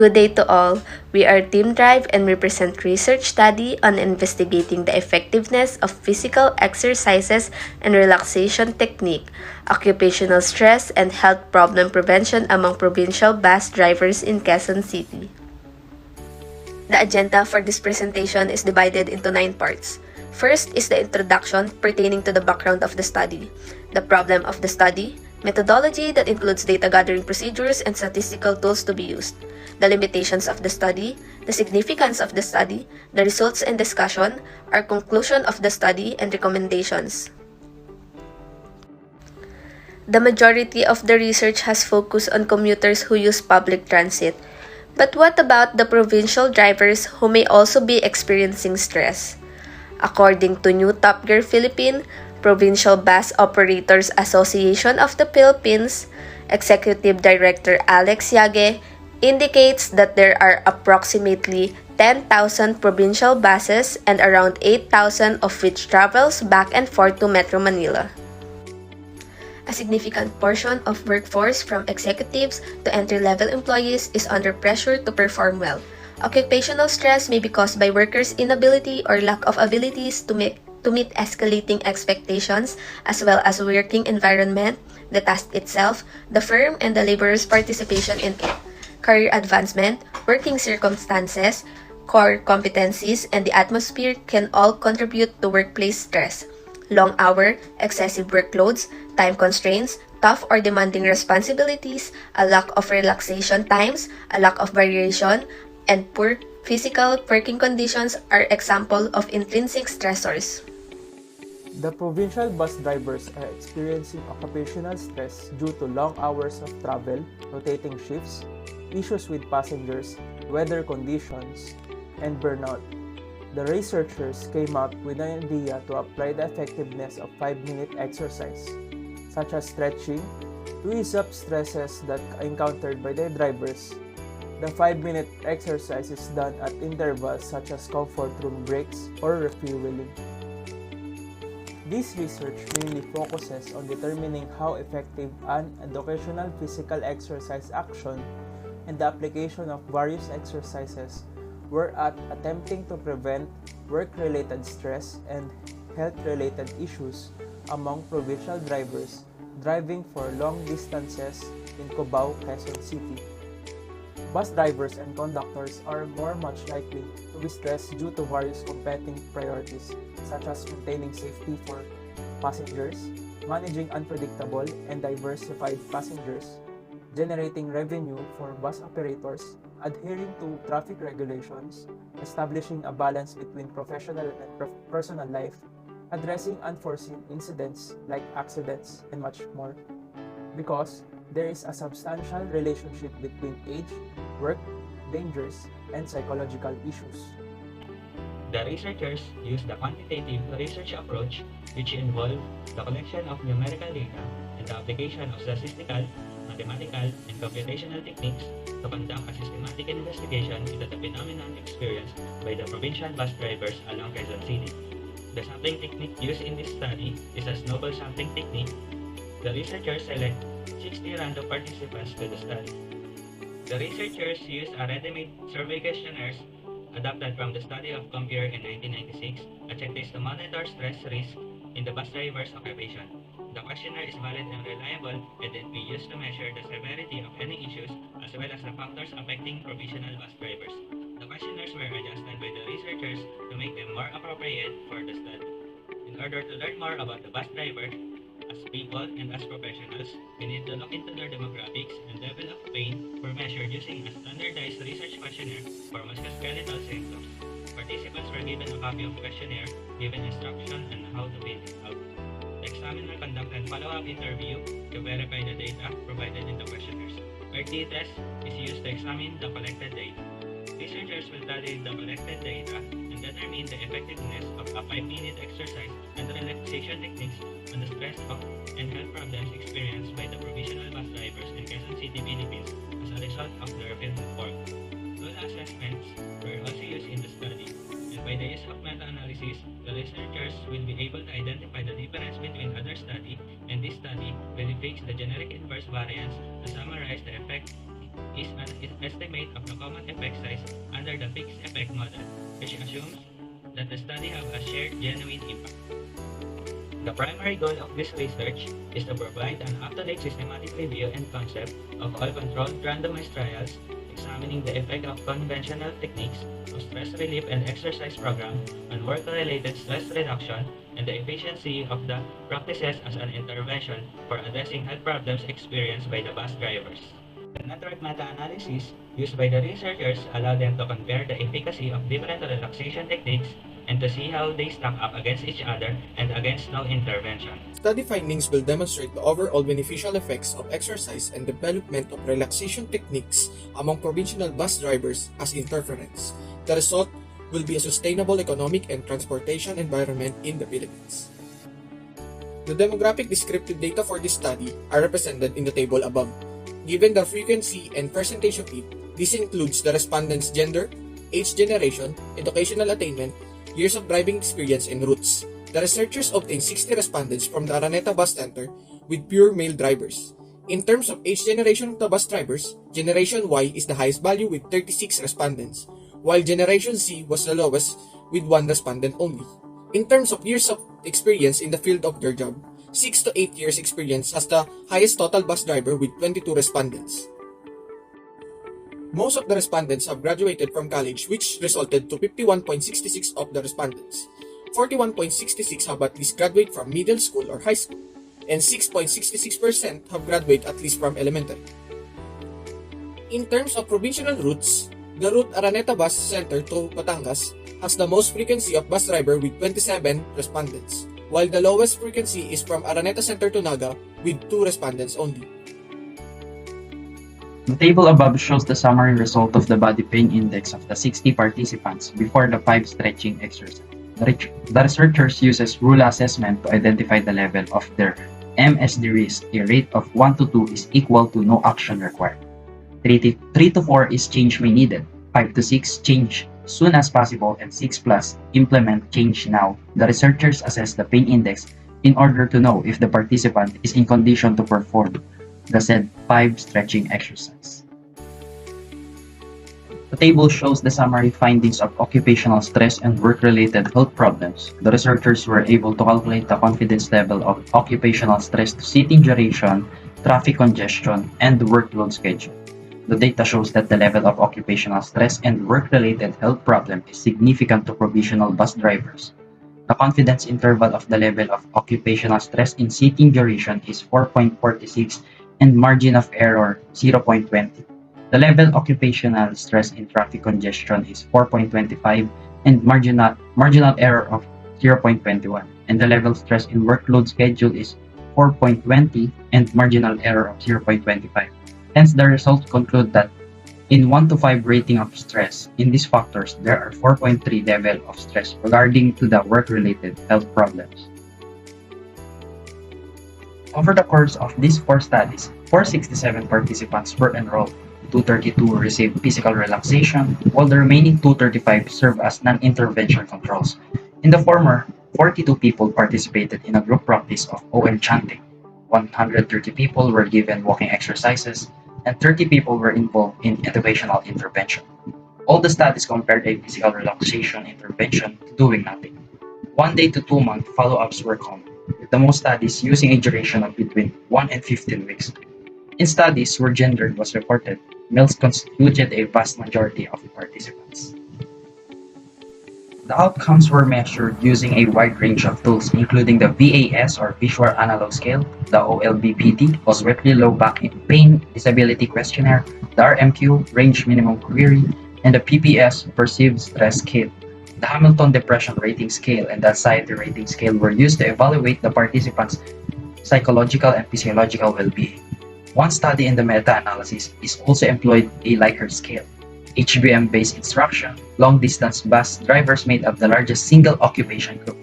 Good day to all. We are Team Drive and we present research study on investigating the effectiveness of physical exercises and relaxation technique, occupational stress, and health problem prevention among provincial bus drivers in Quezon City. The agenda for this presentation is divided into 9 parts. First is the introduction pertaining to the background of the study, the problem of the study, methodology that includes data gathering procedures and statistical tools to be used, the limitations of the study, the significance of the study, the results and discussion, our conclusion of the study, and recommendations. The majority of the research has focused on commuters who use public transit. But what about the provincial drivers who may also be experiencing stress? According to New Top Gear Philippine, Provincial Bus Operators Association of the Philippines, Executive Director Alex Yage indicates that there are approximately 10,000 provincial buses and around 8,000 of which travels back and forth to Metro Manila. A significant portion of workforce from executives to entry-level employees is under pressure to perform well. Occupational stress may be caused by workers' inability or lack of abilities to meet escalating expectations, as well as working environment, the task itself, the firm, and the laborer's participation in it. Career advancement, working circumstances, core competencies, and the atmosphere can all contribute to workplace stress. Long hour, excessive workloads, time constraints, tough or demanding responsibilities, a lack of relaxation times, a lack of variation, and poor physical working conditions are examples of intrinsic stressors. The provincial bus drivers are experiencing occupational stress due to long hours of travel, rotating shifts, issues with passengers, weather conditions, and burnout. The researchers came up with an idea to apply the effectiveness of 5-minute exercise, such as stretching, to ease up stresses that are encountered by their drivers. The 5-minute exercise is done at intervals such as comfort room breaks or refueling. This research mainly focuses on determining how effective an educational physical exercise action and the application of various exercises were at attempting to prevent work-related stress and health-related issues among provincial drivers driving for long distances in Cubao, Quezon City. Bus drivers and conductors are much likely to be stressed due to various competing priorities, such as maintaining safety for passengers, managing unpredictable and diversified passengers, generating revenue for bus operators, adhering to traffic regulations, establishing a balance between professional and personal life, addressing unforeseen incidents like accidents, and much more. Because there is a substantial relationship between age, work, dangers, and psychological issues. The researchers used the quantitative research approach, which involved the collection of numerical data and the application of statistical, mathematical, and computational techniques to conduct a systematic investigation into the phenomenon experienced by the provincial bus drivers along Quezon City. The sampling technique used in this study is a snowball sampling technique. The researchers select 60 random participants to the study. The researchers used a ready-made survey questionnaires adapted from the study of Computer in 1996, a checklist to monitor stress risk in the bus driver's occupation. The questionnaire is valid and reliable and it be used to measure the severity of any issues as well as the factors affecting provincial bus drivers. The questionnaires were adjusted by the researchers to make them more appropriate for the study. In order to learn more about the bus driver, as people and as professionals, we need to look into their demographics and level of pain were measured using a standardized research questionnaire for musculoskeletal symptoms. Participants were given a copy of questionnaire, given instruction on how to fill it out. The examiner conducted follow-up interview to verify the data provided in the questionnaires. A t-test is used to examine the collected data. Researchers will study the collected data and determine the effectiveness of a 5-minute exercise and relaxation techniques on the stress and health problems experienced by the provincial bus drivers in Quezon City, Philippines as a result of their field report. Rule assessments were also used in the study, and by the use of meta-analysis, the researchers will be able to identify the difference between other study and this study will fix the generic inverse variance to summarize the effect is an estimate of the common effect size under the fixed effect model, which assumes that the study have a shared genuine impact. The primary goal of this research is to provide an up-to-date systematic review and concept of all controlled randomized trials examining the effect of conventional techniques of stress relief and exercise program on work-related stress reduction and the efficiency of the practices as an intervention for addressing health problems experienced by the bus drivers. The network meta-analysis used by the researchers allowed them to compare the efficacy of different relaxation techniques and to see how they stack up against each other and against no intervention. Study findings will demonstrate the overall beneficial effects of exercise and development of relaxation techniques among provincial bus drivers as interference. The result will be a sustainable economic and transportation environment in the Philippines. The demographic descriptive data for this study are represented in the table above. Given the frequency and percentage of it, this includes the respondents' gender, age, generation, educational attainment, years of driving experience, and routes. The researchers obtained 60 respondents from the Araneta Bus Center with pure male drivers. In terms of age generation of the bus drivers, Generation Y is the highest value with 36 respondents, while Generation Z was the lowest with 1 respondent only. In terms of years of experience in the field of their job, 6 to 8 years experience has the highest total bus driver with 22 respondents. Most of the respondents have graduated from college, which resulted to 51.66% of the respondents. 41.66% have at least graduated from middle school or high school, and 6.66% have graduated at least from elementary. In terms of provincial routes, the route Araneta Bus Center to Batangas has the most frequency of bus driver with 27 respondents, while the lowest frequency is from Araneta Center to Naga with 2 respondents only. The table above shows the summary result of the body pain index of the 60 participants before the 5 stretching exercise. The researchers uses rule assessment to identify the level of their MSD risk. A rate of 1 to 2 is equal to no action required. 3 to 4 is change may needed. 5 to 6 change soon as possible, and 6 plus implement change now. The researchers assess the pain index in order to know if the participant is in condition to perform the said 5 stretching exercise. The table shows the summary findings of occupational stress and work-related health problems. The researchers were able to calculate the confidence level of occupational stress to seating duration, traffic congestion, and the workload schedule. The data shows that the level of occupational stress and work-related health problem is significant to provisional bus drivers. The confidence interval of the level of occupational stress in seating duration is 4.46 and margin of error 0.20. The level of occupational stress in traffic congestion is 4.25 and marginal error of 0.21. And the level of stress in workload schedule is 4.20 and marginal error of 0.25. Hence, the results conclude that in 1 to 5 rating of stress in these factors, there are 4.3 level of stress regarding to the work-related health problems. Over the course of these 4 studies, 467 participants were enrolled. 232 received physical relaxation, while the remaining 235 served as non-intervention controls. In the former, 42 people participated in a group practice of OM chanting. 130 people were given walking exercises, and 30 people were involved in educational intervention. All the studies compared a physical relaxation intervention to doing nothing. 1 day to 2 month follow-ups were common, with the most studies using a duration of between 1 and 15 weeks. In studies where gender was reported, males constituted a vast majority of the participants. The outcomes were measured using a wide range of tools, including the VAS or Visual Analog Scale, the OLBPT, Oswetry Low Back Pain Disability Questionnaire, the RMQ, Range Minimum Query, and the PPS, Perceived Stress Scale. The Hamilton Depression Rating Scale and the Anxiety Rating Scale were used to evaluate the participants' psychological and physiological well-being. One study in the meta-analysis is also employed a Likert scale. HBM-based instruction, long-distance bus drivers made up the largest single occupation group,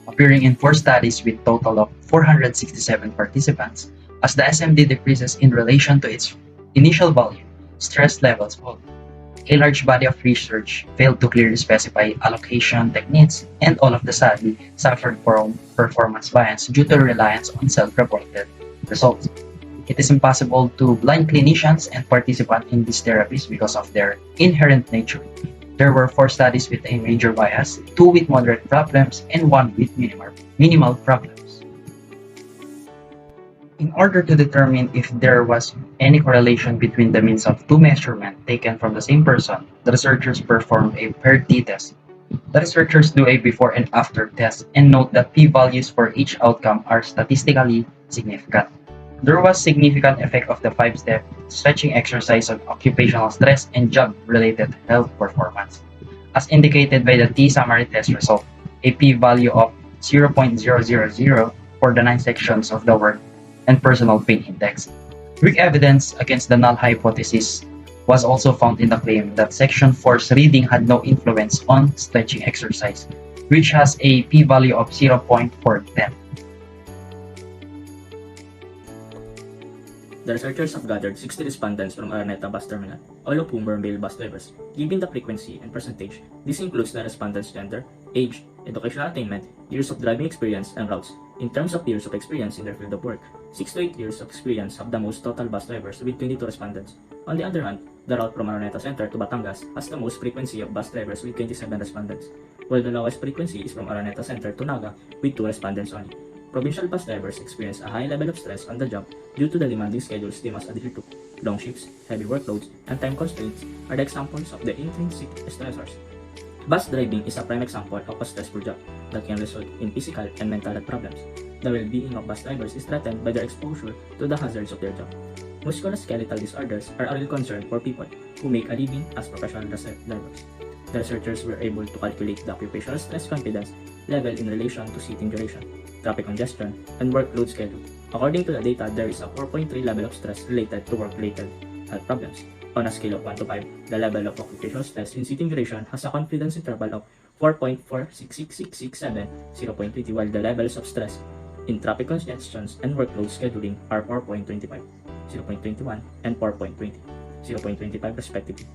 appearing in 4 studies with total of 467 participants. As the SMD decreases in relation to its initial value, stress levels fall. A large body of research failed to clearly specify allocation techniques, and all of the study suffered from performance bias due to reliance on self-reported results. It is impossible to blind clinicians and participants in these therapies because of their inherent nature. There were 4 studies with a major bias, 2 with moderate problems, and 1 with minimal problems. In order to determine if there was any correlation between the means of 2 measurements taken from the same person, the researchers performed a paired t-test. The researchers do a before and after test and note that p-values for each outcome are statistically significant. There was significant effect of the 5-step stretching exercise on occupational stress and job-related health performance. As indicated by the T-summary test result, a p-value of 0.000 for the 9 sections of the work and personal pain index. Weak evidence against the null hypothesis was also found in the claim that section 4's reading had no influence on stretching exercise, which has a p-value of 0.410. The researchers have gathered 60 respondents from Araneta bus terminal, all of whom were male bus drivers. Given the frequency and percentage, this includes the respondents' gender, age, educational attainment, years of driving experience, and routes. In terms of years of experience in their field of work, 6 to 8 years of experience have the most total bus drivers with 22 respondents. On the other hand, the route from Araneta Center to Batangas has the most frequency of bus drivers with 27 respondents, while the lowest frequency is from Araneta Center to Naga with 2 respondents only. Provincial bus drivers experience a high level of stress on the job due to the demanding schedules they must adhere to. Long shifts, heavy workloads, and time constraints are the examples of the intrinsic stressors. Bus driving is a prime example of a stressful job that can result in physical and mental health problems. The well-being of bus drivers is threatened by their exposure to the hazards of their job. Musculoskeletal disorders are a real concern for people who make a living as professional bus drivers. The researchers were able to calculate the occupational stress confidence level in relation to seating duration, traffic congestion, and workload schedule. According to the data, there is a 4.3 level of stress related to work-related health problems. On a scale of 1 to 5, the level of occupational stress in seating duration has a confidence interval of 4.46667, 0.20, while the levels of stress in traffic congestions and workload scheduling are 4.25, 0.21, and 4.20, 0.25 respectively.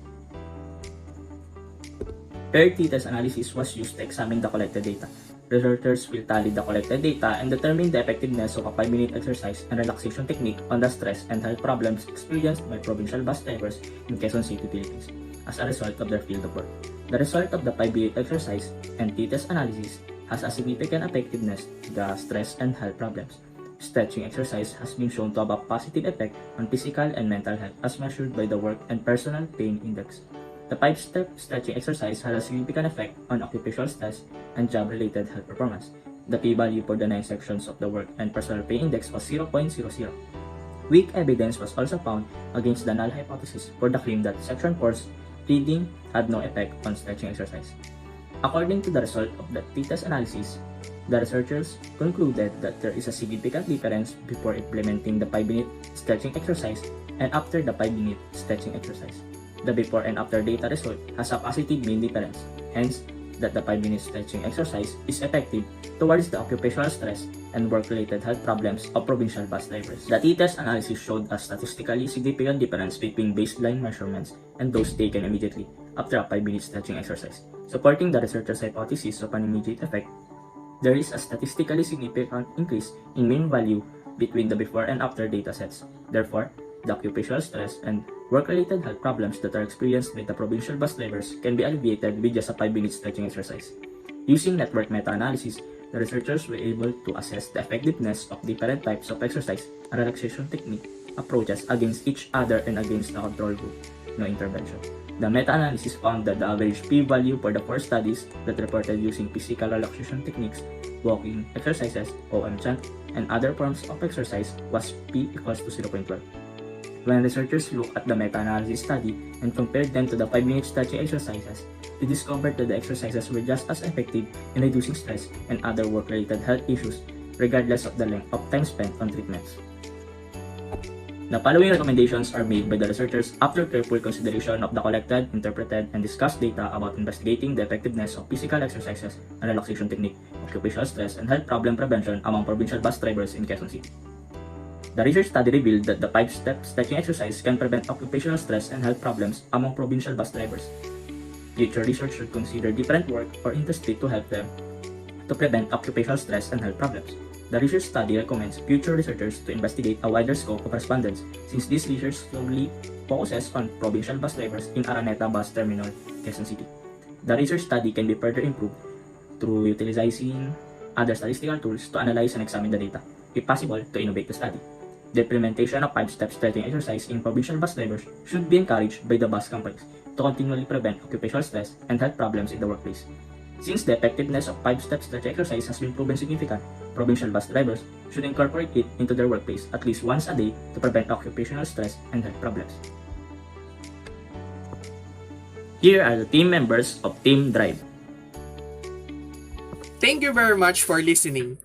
Paired t-test analysis was used to examine the collected data. Researchers will tally the collected data and determine the effectiveness of a 5-minute exercise and relaxation technique on the stress and health problems experienced by provincial bus drivers in Quezon City, Philippines, as a result of their field of work. The result of the 5-minute exercise and t-test analysis has a significant effectiveness to the stress and health problems. Stretching exercise has been shown to have a positive effect on physical and mental health as measured by the Work and Personal Pain Index. The 5-step stretching exercise had a significant effect on occupational stress and job-related health performance. The p-value for the 9 sections of the Work and Personal Pain Index was 0.00. Weak evidence was also found against the null hypothesis for the claim that section 4's reading had no effect on stretching exercise. According to the result of the t-test analysis, the researchers concluded that there is a significant difference before implementing the 5-minute stretching exercise and after the 5-minute stretching exercise. The before and after data result has a positive mean difference, hence that the 5-minute stretching exercise is effective towards the occupational stress and work-related health problems of provincial bus drivers. The t-test analysis showed a statistically significant difference between baseline measurements and those taken immediately after a 5-minute stretching exercise. Supporting the researchers' hypothesis of an immediate effect, there is a statistically significant increase in mean value between the before and after data sets. Therefore, the occupational stress and work-related health problems that are experienced by the provincial bus drivers can be alleviated with just a 5-minute stretching exercise. Using network meta-analysis, the researchers were able to assess the effectiveness of different types of exercise and relaxation technique approaches against each other and against the control group. No intervention. The meta-analysis found that the average p-value for the 4 studies that reported using physical relaxation techniques, walking exercises, OM chant, and other forms of exercise was p equals to 0.12. When researchers looked at the meta-analysis study and compared them to the 5-minute stretching exercises, they discovered that the exercises were just as effective in reducing stress and other work-related health issues, regardless of the length of time spent on treatments. The following recommendations are made by the researchers after careful consideration of the collected, interpreted, and discussed data about investigating the effectiveness of physical exercises and relaxation technique, occupational stress, and health problem prevention among provincial bus drivers in Quezon City. The research study revealed that the 5-step stretching exercise can prevent occupational stress and health problems among provincial bus drivers. Future research should consider different work or industry to help them to prevent occupational stress and health problems. The research study recommends future researchers to investigate a wider scope of respondents since this research solely focuses on provincial bus drivers in Araneta Bus Terminal, Quezon City. The research study can be further improved through utilizing other statistical tools to analyze and examine the data, if possible, to innovate the study. The implementation of 5-step stretching exercise in provincial bus drivers should be encouraged by the bus companies to continually prevent occupational stress and health problems in the workplace. Since the effectiveness of 5-step stretching exercise has been proven significant, provincial bus drivers should incorporate it into their workplace at least once a day to prevent occupational stress and health problems. Here are the team members of Team Drive. Thank you very much for listening.